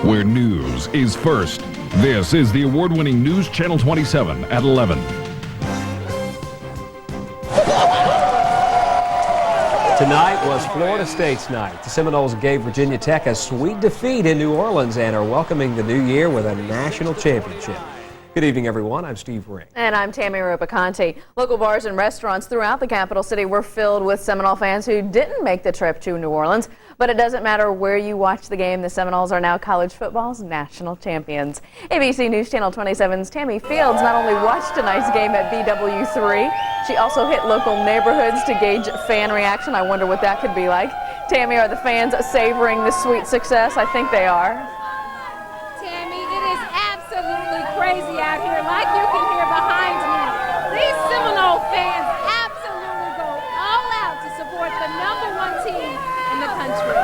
where news is first. This is the award-winning News Channel 27 at 11. Tonight was Florida State's night. The Seminoles gave Virginia Tech a sweet defeat in New Orleans and are welcoming the new year with a national championship. Good evening, everyone. I'm Steve Ring. And I'm Tammy Rubiconti. Local bars and restaurants throughout the capital city were filled with Seminole fans who didn't make the trip to New Orleans. But it doesn't matter where you watch the game, the Seminoles are now college football's national champions. ABC News Channel 27's Tammy Fields not only watched tonight's game at BW3, she also hit local neighborhoods to gauge fan reaction. I wonder what that could be like. Tammy, are the fans savoring the sweet success? I think they are. Tammy, it is absolutely crazy out here, like you can hear behind me. These Seminole fans absolutely go all out to support the #1 team in the country.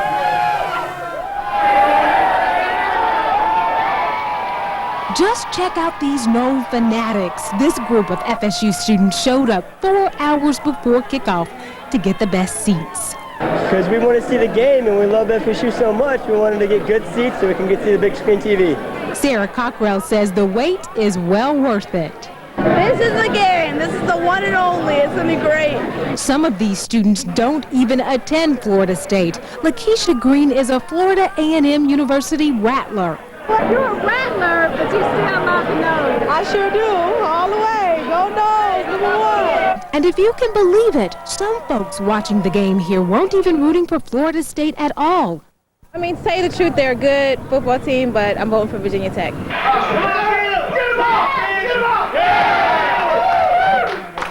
Just check out these Knoll fanatics. This group of FSU students showed up 4 hours before kickoff to get the best seats. Because we want to see the game and we love FSU so much, we wanted to get good seats so we can get to the big screen TV. Sarah Cockrell says the wait is well worth it. This is the game. This is the one and only. It's going to be great. Some of these students don't even attend Florida State. Lakeisha Green is a Florida A&M University Rattler. You're a Rattler, but you still love the nose. I sure do. All the way. Go Noles, #1. And if you can believe it, some folks watching the game here weren't even rooting for Florida State at all. I mean, to tell you the truth, they're a good football team, but I'm voting for Virginia Tech.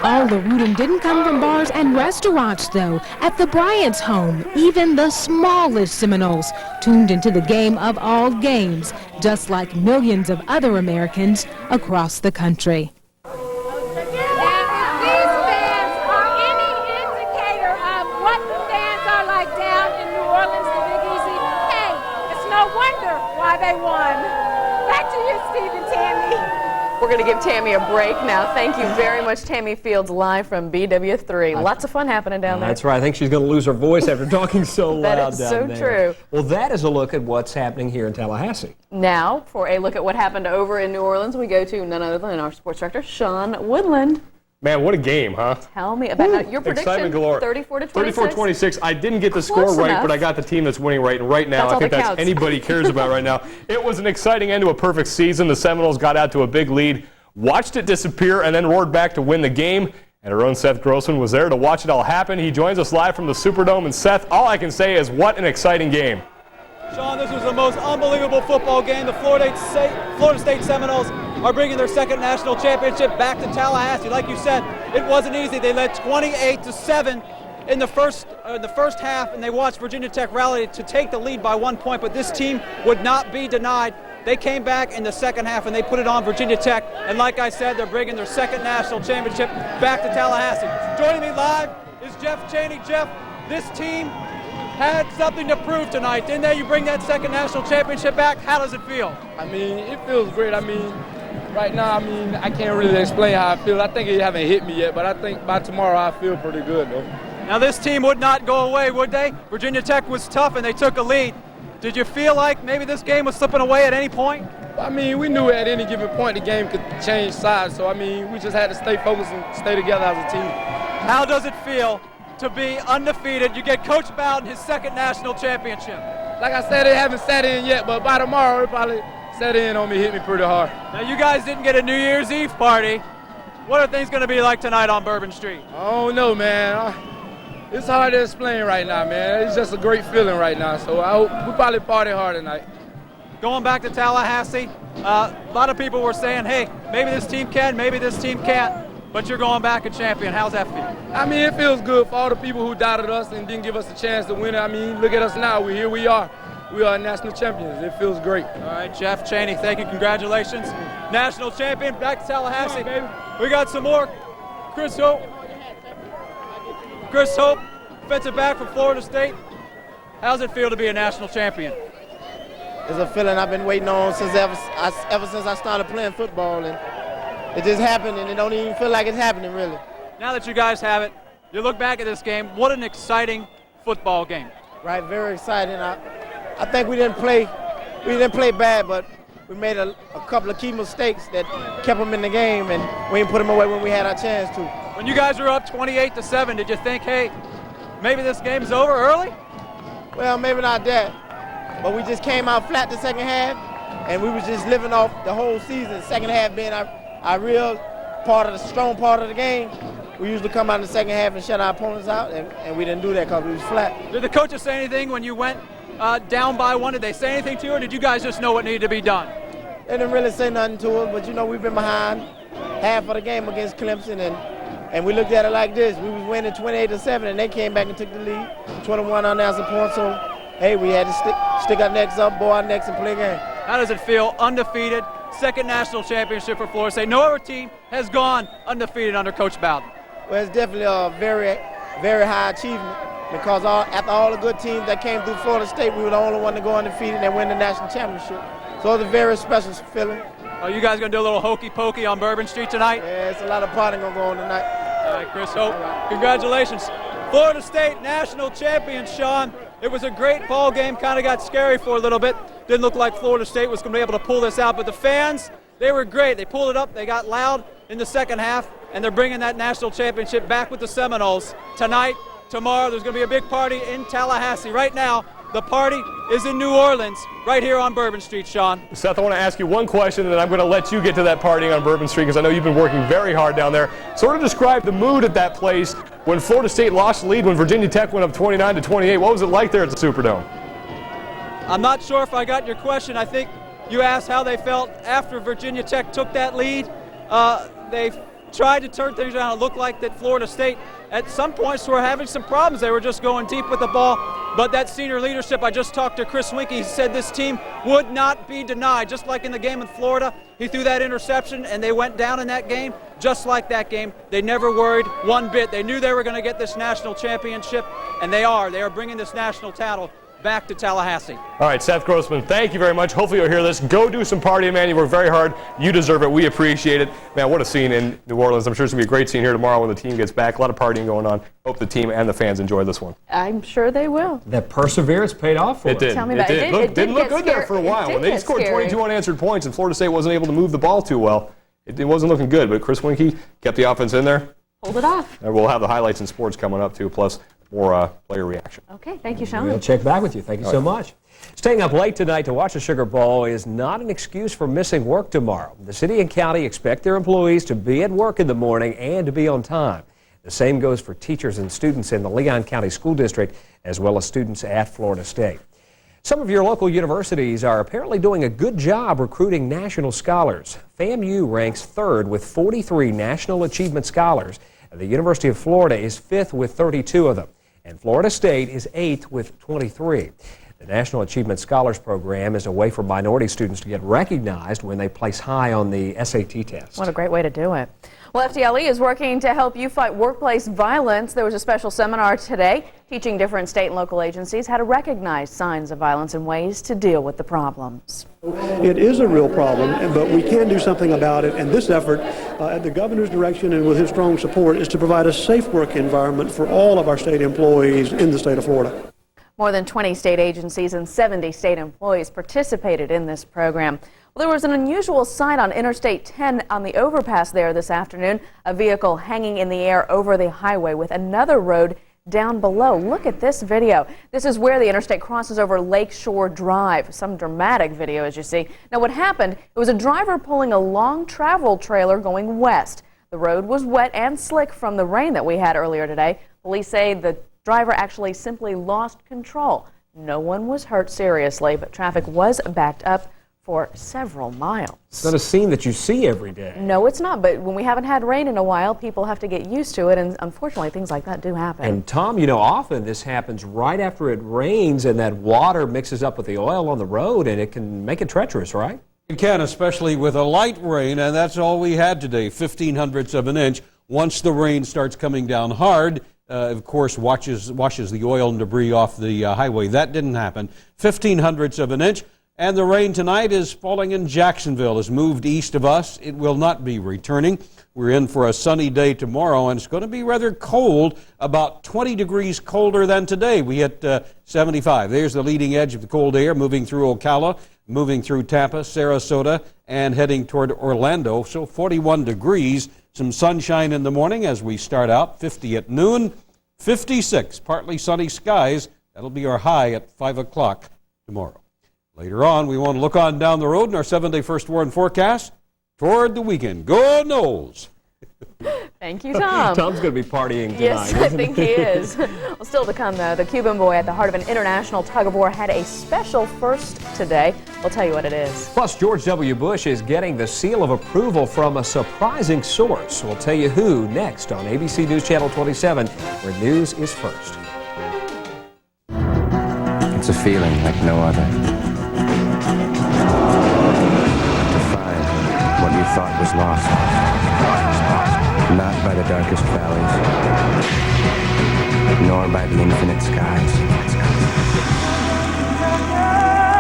All the rooting didn't come from bars and restaurants, though. At the Bryant's home, even the smallest Seminoles tuned into the game of all games, just like millions of other Americans across the country. Now, if these fans are any indicator of what the fans are like down in New Orleans, the Big Easy, hey, it's no wonder why they won. Back to you, Steve and Tammy. We're going to give Tammy a break now. Thank you very much, Tammy Fields, live from BW3. Lots of fun happening down there. That's right. I think she's going to lose her voice after talking so loud That is down so there. true. Well, that is a look at what's happening here in Tallahassee. Now, for a look at what happened over in New Orleans, we go to none other than our sports director, Sean Woodland. Man, what a game, huh? Tell me about your prediction, Excitement galore. 34-26. 34-26. I didn't get the score Close right, enough. but I got the team that's winning right. And right now, That's I all think that that's counts. anybody cares about right now. It was an exciting end to a perfect season. The Seminoles got out to a big lead, watched it disappear, and then roared back to win the game. And our own Seth Grossman was there to watch it all happen. He joins us live from the Superdome. And Seth, all I can say is what an exciting game. Sean, this was the most unbelievable football game. The Florida State Seminoles are bringing their second national championship back to Tallahassee. Like you said, it wasn't easy. They led 28-7 in the first half, and they watched Virginia Tech rally to take the lead by 1 point. But this team would not be denied. They came back in the second half and they put it on Virginia Tech. And like I said, they're bringing their second national championship back to Tallahassee. Joining me live is Jeff Chaney. Jeff, this team had something to prove tonight, didn't they? You bring that second national championship back. How does it feel? I mean, it feels great. I mean, right now, I can't really explain how I feel. I think it haven't hit me yet, but I think by tomorrow I feel pretty good, though. Now, this team would not go away, would they? Virginia Tech was tough and they took a lead. Did you feel like maybe this game was slipping away at any point? I mean, we knew at any given point the game could change sides, so I mean, we just had to stay focused and stay together as a team. How does it feel to be undefeated? You get Coach Bowden his second national championship. Like I said, it haven't set in yet, but by tomorrow, it probably set in on me, hit me pretty hard. Now, you guys didn't get a New Year's Eve party. What are things going to be like tonight on Bourbon Street? I don't know, man. It's hard to explain right now, man. It's just a great feeling right now, so I hope we probably party hard tonight. Going back to Tallahassee, a lot of people were saying, hey, maybe this team can, maybe this team can't, but you're going back a champion. How's that feel? I mean, it feels good for all the people who doubted us and didn't give us a chance to win it. I mean, look at us now. Here we are. We are national champions. It feels great. All right, Jeff Chaney, thank you. Congratulations. National champion, back to Tallahassee. Come on, baby. We got some more. Chris Hope. Chris Hope, defensive back from Florida State. How's it feel to be a national champion? It's a feeling I've been waiting on ever since I started playing football, and it just happened, and it don't even feel like it's happening, really. Now that you guys have it, you look back at this game, what an exciting football game. Right, very exciting. I think we didn't play we didn't play bad, but we made a couple of key mistakes that kept them in the game, and we didn't put them away when we had our chance to. When you guys were up 28-7, did you think, hey, maybe this game's over early? Well, maybe not that, but we just came out flat the second half, and we was just living off the whole season. Second half being our real part of the strong part of the game. We usually come out in the second half and shut our opponents out, and we didn't do that because we was flat. Did the coaches say anything when you went down by one? Did they say anything to you, or did you guys just know what needed to be done? They didn't really say nothing to us, but you know, we've been behind half of the game against Clemson, and we looked at it like this. We was winning 28-7, and they came back and took the lead, 21 unanswered points. So, hey, we had to stick our necks up, bow our necks, and play a game. How does it feel, undefeated, second national championship for Florida State? No other team has gone undefeated under Coach Bowden. Well, it's definitely a very, very high achievement because after all the good teams that came through Florida State, we were the only one to go undefeated and win the national championship. So it's a very special feeling. Are you guys going to do a little hokey pokey on Bourbon Street tonight? Yeah, it's a lot of partying going to go on tonight. All right, Chris Hope, congratulations. Florida State national champion, Sean. It was a great ball game, kind of got scary for a little bit. Didn't look like Florida State was going to be able to pull this out, but the fans, they were great. They pulled it up, they got loud in the second half, and they're bringing that national championship back with the Seminoles tonight, tomorrow. There's going to be a big party in Tallahassee. Right now, the party is in New Orleans, right here on Bourbon Street, Sean. Seth, I want to ask you one question, and then I'm going to let you get to that partying on Bourbon Street because I know you've been working very hard down there. Sort of describe the mood at that place when Florida State lost the lead, when Virginia Tech went up 29-28. What was it like there at the Superdome? I'm not sure if I got your question. I think you asked how they felt after Virginia Tech took that lead. They tried to turn things around. It looked like that Florida State at some points were having some problems. They were just going deep with the ball. But that senior leadership, I just talked to Chris Winkie. He said this team would not be denied. Just like in the game in Florida, he threw that interception and they went down in that game. Just like that game, they never worried one bit. They knew they were going to get this national championship, and they are. They are bringing this national title back to Tallahassee. All right, Seth Grossman, thank you very much. Hopefully you'll hear this. Go do some partying, man. You work very hard. You deserve it. We appreciate it. Man, what a scene in New Orleans. I'm sure it's going to be a great scene here tomorrow when the team gets back. A lot of partying going on. Hope the team and the fans enjoy this one. I'm sure they will. That perseverance paid off for us. It did. Tell me about it. It didn't look good there for a while. When they scored 22 unanswered points and Florida State wasn't able to move the ball too well, it wasn't looking good. But Chris Winkie kept the offense in there. Hold it off. And we'll have the highlights in sports coming up, too, plus more player reaction. Okay, thank you, Sean. We'll check back with you. Thank you so much. Staying up late tonight to watch the Sugar Bowl is not an excuse for missing work tomorrow. The city and county expect their employees to be at work in the morning and to be on time. The same goes for teachers and students in the Leon County School District, as well as students at Florida State. Some of your local universities are apparently doing a good job recruiting national scholars. FAMU ranks third with 43 National Achievement Scholars. The University of Florida is fifth with 32 of them. And Florida State is 8th with 23. The National Achievement Scholars Program is a way for minority students to get recognized when they place high on the SAT test. What a great way to do it. Well, FDLE is working to help you fight workplace violence. There was a special seminar today teaching different state and local agencies how to recognize signs of violence and ways to deal with the problems. It is a real problem, but we can do something about it, and this effort, at the governor's direction and with his strong support, is to provide a safe work environment for all of our state employees in the state of Florida. More than 20 state agencies and 70 state employees participated in this program. Well, there was an unusual sight on Interstate 10 on the overpass there this afternoon, a vehicle hanging in the air over the highway with another road down below. Look at this video. This is where the interstate crosses over Lakeshore Drive. Some dramatic video, as you see. Now, what happened, it was a driver pulling a long travel trailer going west. The road was wet and slick from the rain that we had earlier today. Police say the driver actually simply lost control. No one was hurt seriously, but traffic was backed up for several miles. It's not a scene that you see every day. No, it's not, but when we haven't had rain in a while, people have to get used to it, and unfortunately, things like that do happen. And Tom, you know, often this happens right after it rains and that water mixes up with the oil on the road, and it can make it treacherous, right? It can, especially with a light rain, and that's all we had today, 0.15 of an inch. Once the rain starts coming down hard, of course, washes the oil and debris off the highway. That didn't happen. 0.15 of an inch. And the rain tonight is falling in Jacksonville. It's moved east of us. It will not be returning. We're in for a sunny day tomorrow, and it's going to be rather cold, about 20 degrees colder than today. We hit 75. There's the leading edge of the cold air moving through Ocala, moving through Tampa, Sarasota, and heading toward Orlando. So 41 degrees, some sunshine in the morning as we start out, 50 at noon, 56, partly sunny skies. That'll be our high at 5 o'clock tomorrow. Later on, we want to look on down the road in our 7-day first warn forecast toward the weekend. Go Noles! Thank you, Tom. Tom's going to be partying tonight. Yes, I think he is. Well, still to come, though, the Cuban boy at the heart of an international tug-of-war had a special first today. We'll tell you what it is. Plus, George W. Bush is getting the seal of approval from a surprising source. We'll tell you who next on ABC News Channel 27, where news is first. It's a feeling like no other. To find what you thought was lost. Not by the darkest valleys, nor by the infinite skies,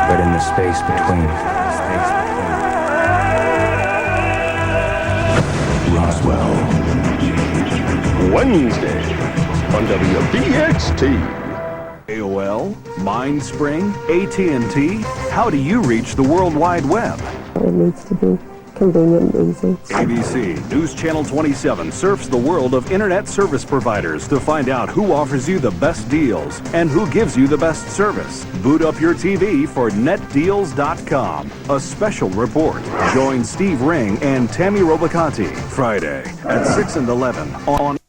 but in the space between. Roswell. Wednesday on WTXL. AOL, MindSpring, AT&T. How do you reach the World Wide Web? It needs to be convenient and easy. ABC News Channel 27 surfs the world of internet service providers to find out who offers you the best deals and who gives you the best service. Boot up your TV for netdeals.com. A special report. Join Steve Ring and Tammy Robacati Friday at 6 and 11 on